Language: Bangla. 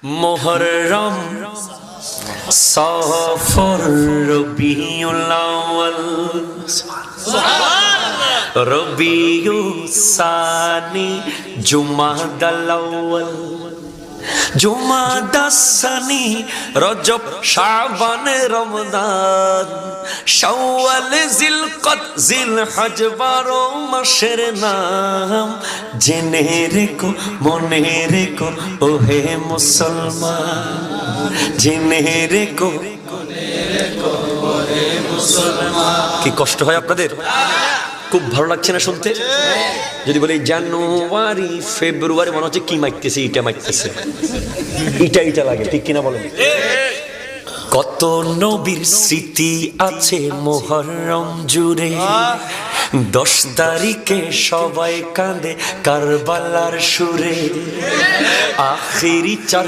মুহররম সফর রবিউল আউয়াল রবিউস সানি জুমাদাল আউয়াল জুমাদাস সানি রজব শাবান রমজান শাওয়াল জিলকদ জিলহজ 12 মাসের নাম জেনে রেখো মনে রেখো ওহে মুসলমান জেনে রেখো মনে রেখো ওহে মুসলমান। কি কষ্ট হয় আপনাদের? খুব ভালো লাগছে না শুনতে? যদি বলি জানুয়ারি ফেব্রুয়ারি মনে হচ্ছে কি মাইতেছে, ইটা মাইতেছে, ইটা লাগে, ঠিক কিনা বলেন? কত নবীর স্মৃতি আছে মুহররম জুড়ে, 10 তারিখে সবাই কাঁদে কারবালার সুরে, আখিরি